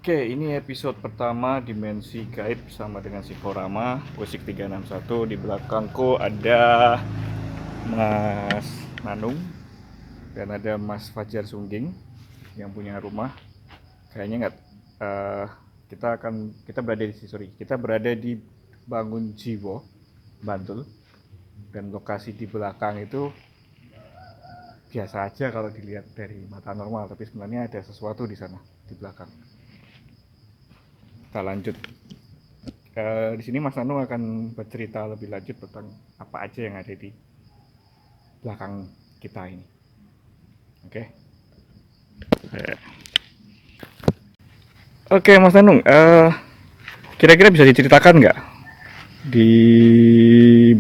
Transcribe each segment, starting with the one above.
Oke, ini episode pertama Dimensi Gaib bersama dengan Sikorama Musik 361. Di belakangku ada Mas Nanung dan ada Mas Fajar Sungging yang punya rumah. Kayaknya nggak kita berada di Bangun Jiwo, Bantul, dan lokasi di belakang itu biasa aja kalau dilihat dari mata normal, tapi sebenarnya ada sesuatu di sana di belakang. Kita lanjut. Di sini Mas Nanu akan bercerita lebih lanjut tentang apa aja yang ada di belakang kita ini. Oke. Oke, Mas Nanu, kira-kira bisa diceritakan nggak di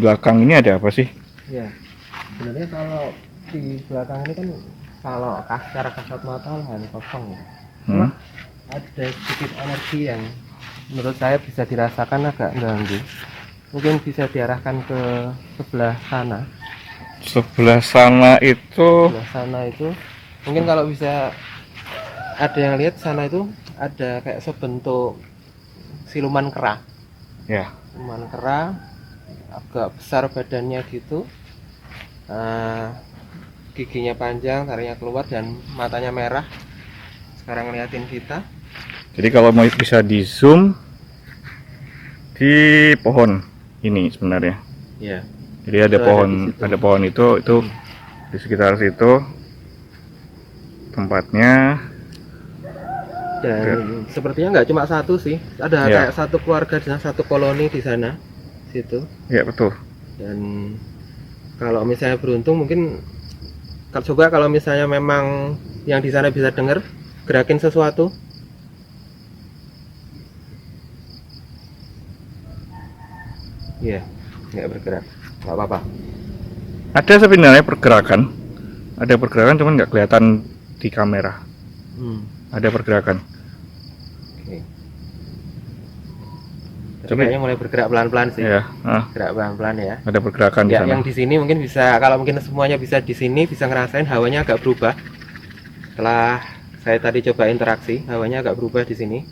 belakang ini ada apa sih? Ya, sebenarnya kalau di belakang ini kan kalau secara kasat mata lahan kosong ya. Cuma ada sedikit energi yang menurut saya bisa dirasakan agak mengganggu. Mungkin bisa diarahkan ke sebelah sana. Sebelah sana itu Mungkin kalau bisa ada yang lihat sana itu ada kayak sebentuk siluman kera. ya. Siluman kera agak besar badannya gitu. Giginya panjang, taringnya keluar dan matanya merah. Sekarang ngeliatin kita. Jadi kalau mau bisa di zoom di pohon ini sebenarnya. Ya. Jadi ada pohon itu di sekitar situ tempatnya. Dan sepertinya nggak cuma satu sih, ada kayak satu keluarga dan satu koloni di sana, situ. Ya betul. Dan kalau misalnya beruntung mungkin coba kalau misalnya memang yang di sana bisa dengar, gerakin sesuatu. Iya, nggak bergerak, nggak apa-apa. Ada sebenarnya pergerakan, cuman nggak kelihatan di kamera. Ada pergerakan. Oke. Tapi kayaknya mulai bergerak pelan-pelan sih. Ya, Gerak pelan-pelan ya. ada pergerakan di Ya, sana. yang di sini mungkin bisa, kalau mungkin semuanya bisa di sini bisa ngerasain hawanya agak berubah. Setelah saya tadi coba interaksi, hawanya agak berubah di sini.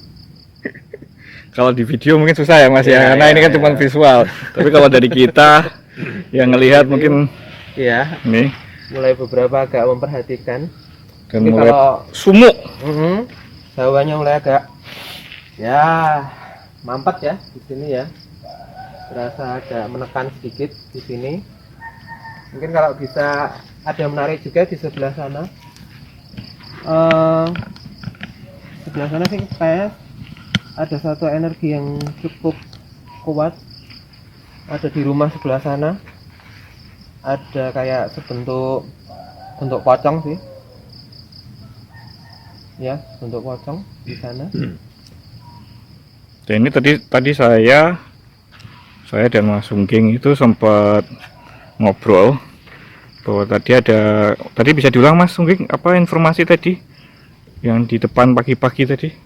Kalau di video mungkin susah ya Mas ya, karena ini kan cuma visual. Tapi kalau dari kita yang ngelihat mungkin ya, ini mulai beberapa agak memperhatikan. dan Tapi mulai kalau sumuk. hawanya mulai agak ya mampet ya di sini ya. Terasa agak menekan sedikit di sini. Mungkin kalau bisa ada menarik juga di sebelah sana. Sebelah sana sih kayak ada satu energi yang cukup kuat. Ada di rumah sebelah sana. Ada kayak bentuk pocong sih. Ya, bentuk pocong di sana. Dan ini tadi saya dan Mas Sungging itu sempat ngobrol bahwa tadi bisa diulang Mas Sungging apa informasi tadi yang di depan pagi-pagi tadi?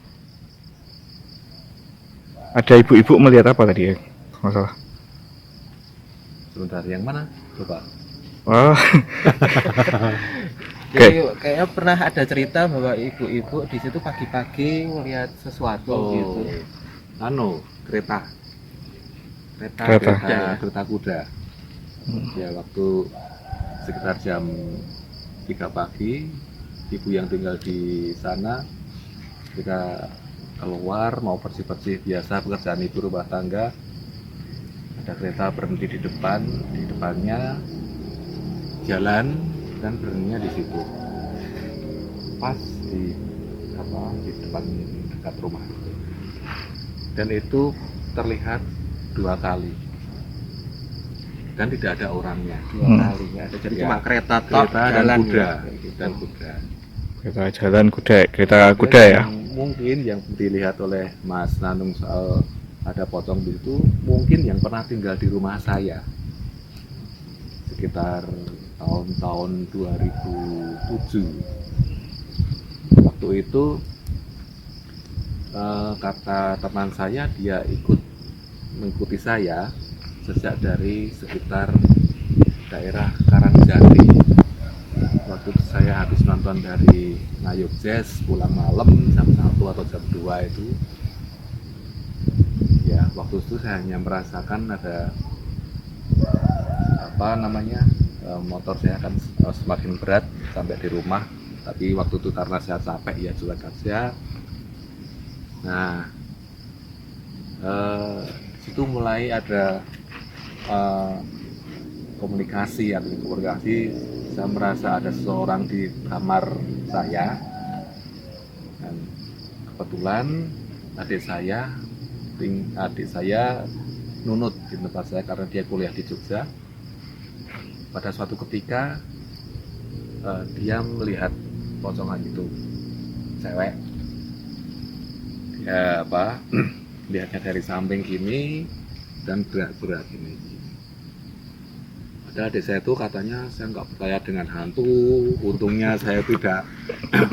Ada ibu-ibu melihat apa tadi ya? Nggak salah. Sebentar, yang mana? Coba. Wah. Jadi kayaknya pernah ada cerita bahwa ibu-ibu di situ pagi-pagi ngelihat sesuatu gitu. Kereta kuda. Ya, waktu sekitar jam 3 pagi, ibu yang tinggal di sana ketika keluar mau bersih-bersih biasa pekerjaan ibu rumah tangga, ada kereta berhenti di depannya jalan dan berhentinya di situ pas di depan dekat rumah itu. Dan itu terlihat 2 kali dan tidak ada orangnya. 2 kali ya. Jadi cuma kereta dan kuda gitu. Kereta kuda ya. Mungkin yang dilihat oleh Mas Nanung soal ada pocong itu mungkin yang pernah tinggal di rumah saya sekitar tahun 2007. Waktu itu kata teman saya, dia mengikuti saya sejak dari sekitar daerah Karangjati. Waktu itu saya habis nonton dari Ngayog Jazz pulang malam jam 1, atau jam 2 itu, ya waktu itu saya hanya merasakan ada apa namanya, motor saya akan semakin berat sampai di rumah. Tapi waktu itu karena saya capek ya cuek aja. Nah, situ mulai ada komunikasi. Saya merasa ada seseorang di kamar saya, dan kebetulan adik saya nunut di tempat saya karena dia kuliah di Jogja. Pada suatu ketika dia melihat pocongan itu, cewek, dia lihatnya dari samping gini dan gerak-gerak gini. Padahal adik saya itu katanya saya nggak percaya dengan hantu. Untungnya saya tidak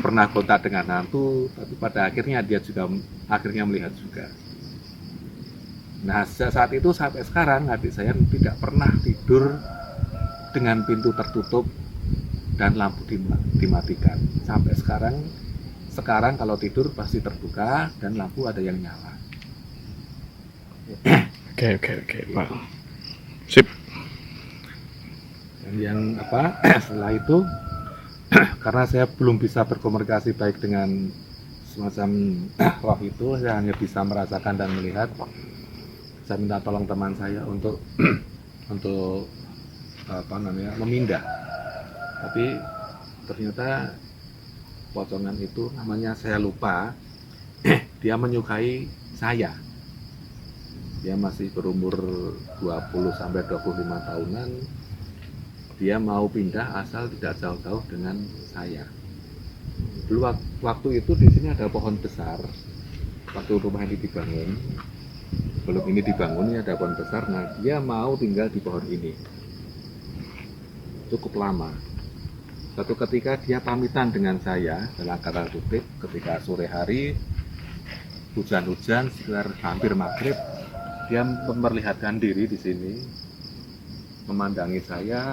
pernah kontak dengan hantu, tapi pada akhirnya dia juga melihat juga. Nah, saat itu sampai sekarang adik saya tidak pernah tidur dengan pintu tertutup dan lampu dimatikan. Sampai sekarang kalau tidur pasti terbuka dan lampu ada yang nyala. Oke, Pak. Sip. Dan yang setelah itu karena saya belum bisa berkomunikasi baik dengan semacam roh itu, saya hanya bisa merasakan dan melihat. Saya minta tolong teman saya untuk memindah. Tapi ternyata pocongan itu namanya saya lupa. Dia menyukai saya. Dia masih berumur 20 sampai 25 tahunan. Dia mau pindah asal tidak jauh-jauh dengan saya. Dulu waktu itu di sini ada pohon besar. Waktu rumah ini dibangun, belum ini dibangun, ini ada pohon besar. Nah, dia mau tinggal di pohon ini. Cukup lama. Suatu ketika dia pamitan dengan saya, dalam kata kutip, ketika sore hari hujan-hujan sekitar hampir maghrib, dia memperlihatkan diri di sini, memandangi saya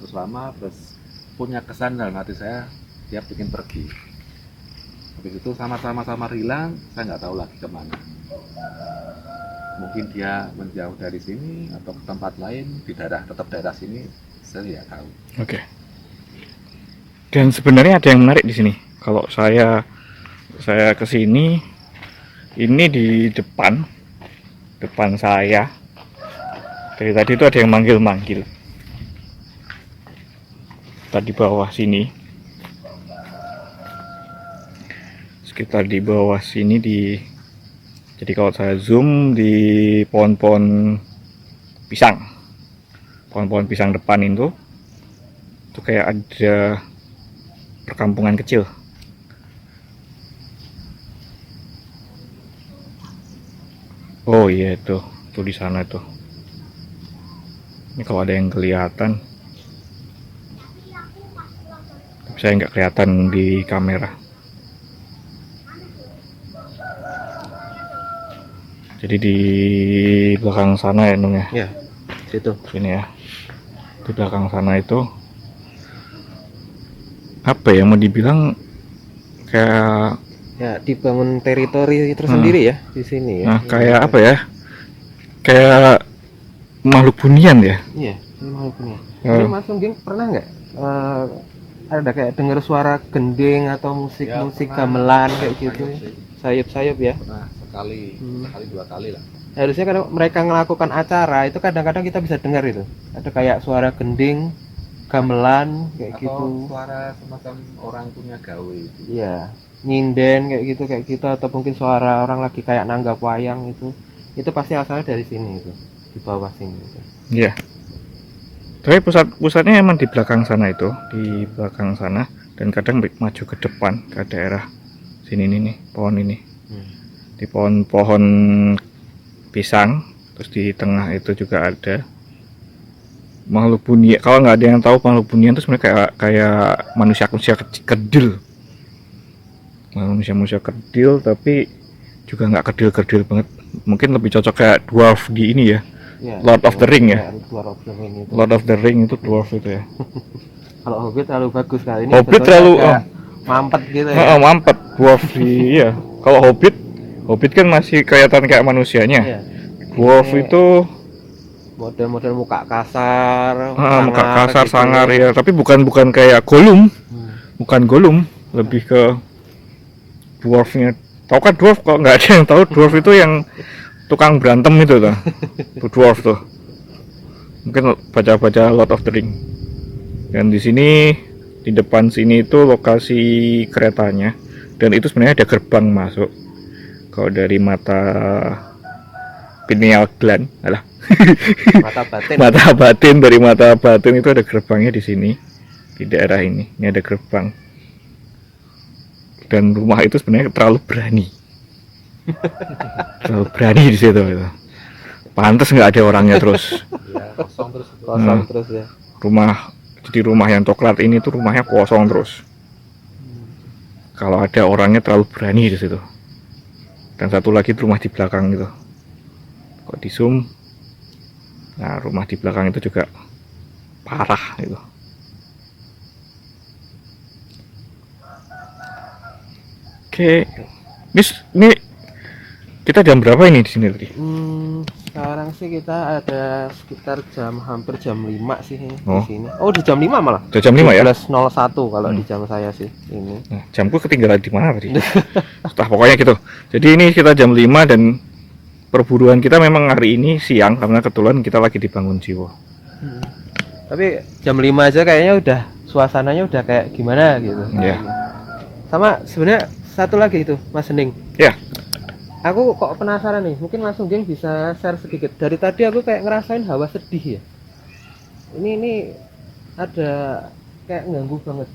terus lama, terus punya kesan dalam hati saya, dia ingin pergi. Habis itu sama-sama hilang, saya nggak tahu lagi kemana. Mungkin dia menjauh dari sini atau ke tempat lain, tetap daerah sini, saya tidak tahu. Oke. Dan sebenarnya ada yang menarik di sini. Kalau saya ke sini, ini di depan saya. Dari tadi itu ada yang manggil. Tadi bawah sini. Sekitar di bawah sini jadi kalau saya zoom di pohon-pohon pisang. Pohon-pohon pisang depan itu kayak ada perkampungan kecil. Oh iya, itu di sana tuh. Ini kalau ada yang kelihatan, tapi saya nggak kelihatan di kamera. Jadi di belakang sana ya, Nung ya? Ya, situ. Sini ya. Di belakang sana itu apa ya, mau dibilang kayak Ya, dibangun teritori tersendiri ya di sini ya. Nah, kayak apa ya? Kayak makhluk bunian ya? Iya, ini makhluk bunian. Ini Mas Sungging pernah nggak ada kayak dengar suara gending atau musik gamelan kayak gitu? Sayup-sayup ya? Pernah sekali 2 kali lah. Harusnya kalau mereka melakukan acara itu kadang-kadang kita bisa dengar itu. Ada kayak suara gending, gamelan kayak Atau gitu. suara semacam orang punya gawe. Iya, nyinden kayak gitu atau mungkin suara orang lagi kayak nanggap wayang itu pasti asalnya dari sini itu, di bawah sini itu. Iya. Tapi pusatnya emang di belakang sana itu, di belakang sana, dan kadang maju ke depan ke daerah sini nih, pohon ini. Di pohon pisang, terus di tengah itu juga ada makhluk bunian. Kalau nggak ada yang tahu makhluk bunian itu sebenarnya kayak manusia kerdil. Manusia kerdil, tapi juga nggak kerdil banget. Mungkin lebih cocok kayak dwarf di ini ya. Lord of the Ring ya. Lord of the Ring itu dwarf itu ya. Kalau Hobbit terlalu bagus kali ini. Hobbit terlalu mampet gitu ya. Mampet dwarf iya. Kalau Hobbit kan masih kelihatan kayak manusianya. Iya. Dwarf Ini itu model-model muka kasar, muka sangar kasar gitu. sangar ya, tapi bukan kayak Gollum, Hmm. bukan Gollum, lebih ke dwarfnya. Tahu kan dwarf? Kok nggak ada yang tahu dwarf itu yang tukang berantem itu tuh, tuh dwarf tuh. Mungkin baca-baca Lord of the Ring. Dan di sini di depan sini itu lokasi keretanya, dan itu sebenarnya ada gerbang masuk. Kalau dari mata pineal gland, alah, Mata batin. mata batin, dari mata batin itu ada gerbangnya di sini, di daerah ini. Ini ada gerbang. Dan rumah itu sebenarnya terlalu berani, terlalu berani di situ. Gitu. Pantes nggak ada orangnya terus. Ya, kosong terus. Kosong terus ya. Jadi rumah yang coklat ini tuh rumahnya kosong terus. Kalau ada orangnya terlalu berani di situ. Dan satu lagi rumah di belakang gitu. Kok di zoom, nah rumah di belakang itu juga parah gitu. Oke, ini kita jam berapa ini di sini tadi? Sekarang sih kita ada sekitar hampir jam 5 sih ini Oh. di sini. Oh, di jam 5 malah. Udah jam 5 ya? 12.01 kalau di jam saya sih ini. Nah, jamku ketinggalan di mana tadi? Entah, pokoknya gitu. Jadi ini kita jam 5 dan perburuan kita memang hari ini siang karena kebetulan kita lagi di Bangun Jiwo. Tapi jam 5 aja kayaknya udah suasananya udah kayak gimana gitu. Iya. Sama sebenarnya satu lagi itu Mas Hening. Ya. Aku kok penasaran nih, mungkin Mas Sungging bisa share sedikit. Dari tadi aku kayak ngerasain hawa sedih ya. Ini ada kayak ganggu banget.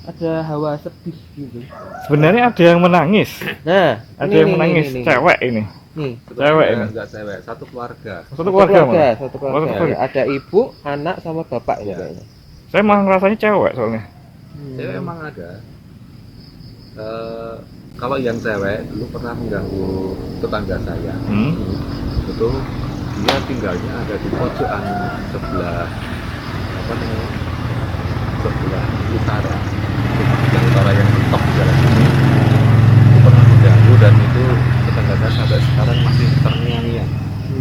Ada hawa sedih gitu. Sebenarnya ada yang menangis. Nah, Ada ini, yang menangis, ini. cewek ini. Nih, Cewek ini. Enggak cewek, satu keluarga. Satu keluarga malah. satu Oh, keluarga. satu keluarga. Ada ibu, anak sama bapak ini Iya. kayaknya. Saya malah ngerasanya cewek soalnya. Cewek emang ada. Kalau yang cewek dulu pernah mengganggu tetangga saya. Itu dia tinggalnya ada di pojokan sebelah apa namanya, sebelah utara, yang utara yang mentok di jalan ini. Itu pernah mengganggu dan itu tetangga saya sampai sekarang masih terngiang-ngiang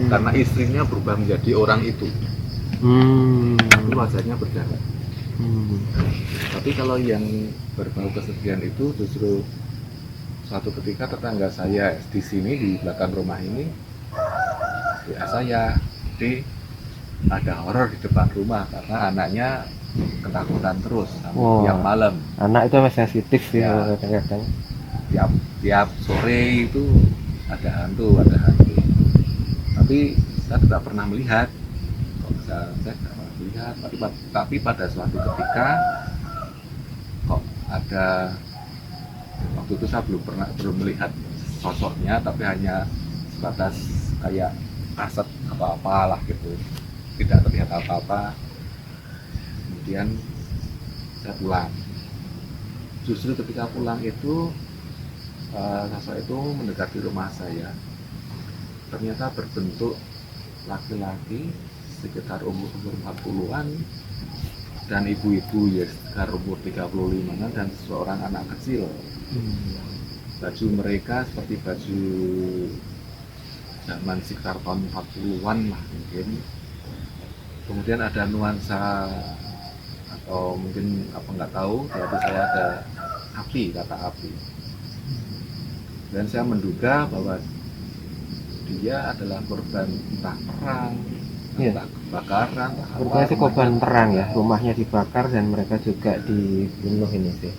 karena istrinya berubah menjadi orang itu. Itu wajahnya berdarah. Tapi kalau yang berbau kesedihan itu justru suatu ketika tetangga saya di sini di belakang rumah ini ya saya, jadi ada horor di depan rumah karena anaknya ketakutan terus Oh. tiap malam, Anak itu memang sensitif sih Ya. kadang-kadang. tiap sore itu ada hantu. Tapi saya tidak pernah melihat, saya tidak pernah melihat. Tapi pada suatu ketika kok ada, waktu itu saya belum melihat sosoknya, tapi hanya sebatas kayak kasat apa-apa lah gitu, tidak terlihat apa-apa. Kemudian saya pulang. Justru ketika pulang itu sosok itu mendekati rumah saya. Ternyata berbentuk laki-laki sekitar umur 40-an dan ibu-ibu ya sekitar umur 35-an dan seorang anak kecil. Baju mereka seperti baju zaman sekitar tahun 40-an lah mungkin. Kemudian ada nuansa atau mungkin apa nggak tahu, di hati saya ada api, kata api. Dan saya menduga bahwa dia adalah korban entah perang, Iya. entah kebakaran, entah apa. Sepertinya sih korban perang ya, rumahnya dibakar dan mereka juga dibunuh ini sih.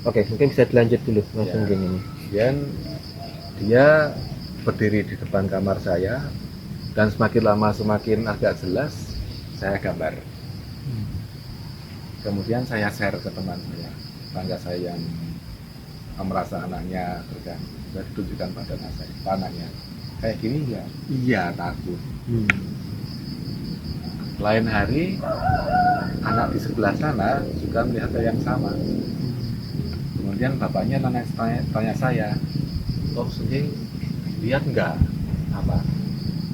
Oke, mungkin bisa dilanjut dulu Mas Ya. Sungging ini. Kemudian dia berdiri di depan kamar saya dan semakin lama semakin agak jelas saya gambar. Kemudian saya share ke teman saya, tetangga saya yang merasa anaknya terganggu. Saya ditunjukkan pada anaknya, kayak gini ya, iya takut. Lain hari anak di sebelah sana juga melihat hal yang sama. Kemudian bapaknya tanya saya, oh Sungging lihat nggak apa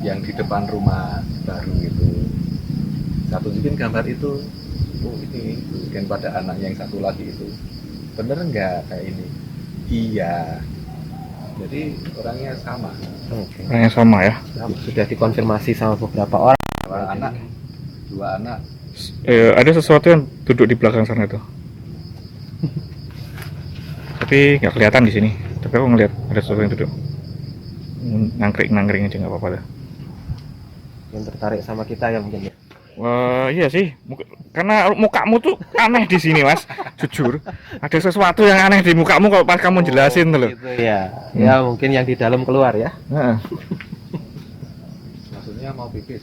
yang di depan rumah baru itu? Saya tunjukin gambar itu. Oh ini, tunjukin pada anak yang satu lagi itu. Bener nggak kayak ini? Iya. Jadi orangnya sama. Oke. Orangnya sama ya. Sudah dikonfirmasi sama beberapa orang. Dua anak. Ada sesuatu yang duduk di belakang sana tuh. Tapi nggak kelihatan di sini. Tapi aku ngeliat ada sesuatu yang duduk. Nangkring aja nggak apa-apa dah. Yang tertarik sama kita ya mungkin ya. Wah, iya sih. Karena mukamu tuh aneh di sini, Mas. Jujur. Ada sesuatu yang aneh di mukamu kalau pas kamu jelasin tuh loh. Gitu ya. Ya mungkin yang di dalam keluar ya. Heeh. Maksudnya mau pipis.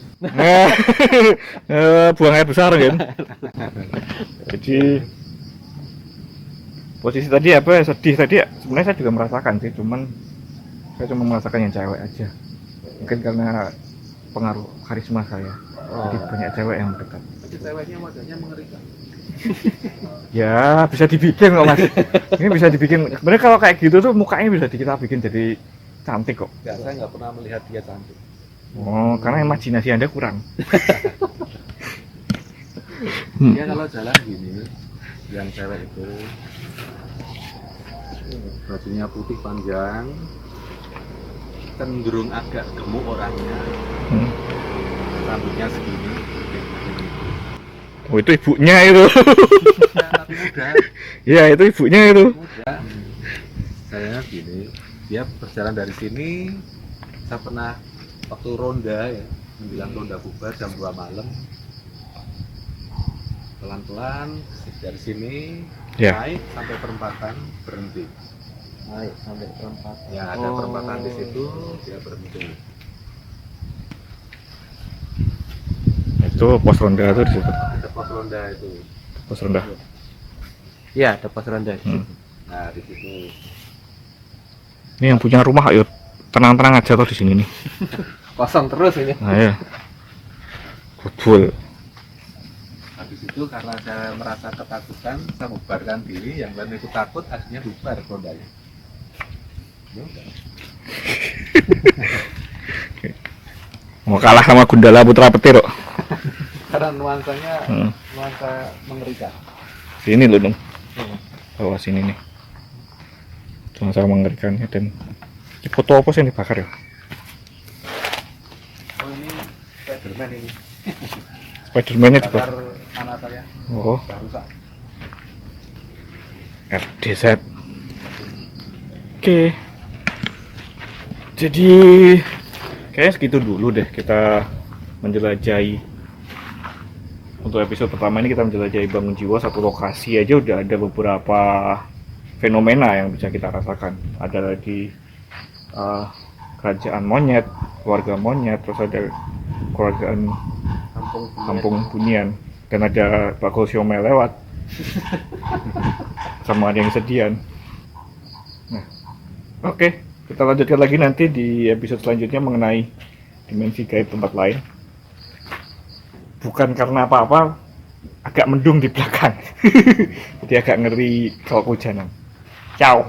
Buang air besar kan. Jadi posisi tadi apa sedih tadi sebenarnya saya juga merasakan sih, cuman saya cuma merasakan yang cewek aja. Mungkin karena pengaruh karisma saya. Jadi banyak cewek yang dekat. Tapi ceweknya wajahnya mengerikan. Ya bisa dibikin kok Mas. Ini bisa dibikin. Sebenarnya kalau kayak gitu tuh mukanya bisa kita bikin jadi cantik kok. Ya, saya nggak pernah melihat dia cantik. Oh, karena imajinasi Anda kurang. Dia kalau jalan gini, yang cewek itu bajunya putih panjang, cenderung agak gemuk orangnya, rambutnya segini. Oh, itu ibunya itu. Tapi muda, Iya, itu ibunya itu. muda. Saya gini, dia berjalan dari sini, saya pernah waktu ronda ya, menjelang ronda bubar jam 2 malam, pelan-pelan dari sini Ya. naik sampai perempatan berhenti. Naik sampai perempat. Ya ada perempatan di situ dia berhenti. Itu pos ronda tuh di situ. Ada pos ronda itu. Pos ronda. Iya, ada pos ronda. Nah di situ. Ini yang punya rumah ayo tenang-tenang aja tuh di sini nih. Kosong terus ini. Nah, ya. Betul. Habis itu karena saya merasa ketakutan, saya bubarkan diri. Yang lain ikut takut, akhirnya bubar rondanya. Ya udah. Mau kalah sama Gundala Putra Petir kok. Karena nuansanya Hmm. nuansa mengerikan. Sini loh dong. Bawah sini nih. Cuma saya mengerikannya dan ini foto apa sih yang dibakar ya? Oh ini Spiderman ini. Spiderman-nya juga. Bakar anak saya. Oh, Sudah rusak. RDZ. Oke. Jadi kayaknya segitu dulu deh kita menjelajahi. Untuk episode pertama ini kita menjelajahi Bangun Jiwa, satu lokasi aja udah ada beberapa fenomena yang bisa kita rasakan. Ada lagi kerajaan monyet, keluarga monyet, terus ada kerajaan kampung bunian, dan ada bakul siomay lewat sama ada yang sedian. Nah, oke, kita lanjutkan lagi nanti di episode selanjutnya mengenai dimensi gaib tempat lain. Bukan karena apa-apa, agak mendung di belakang. Jadi agak ngeri kalau kehujanan. Ciao.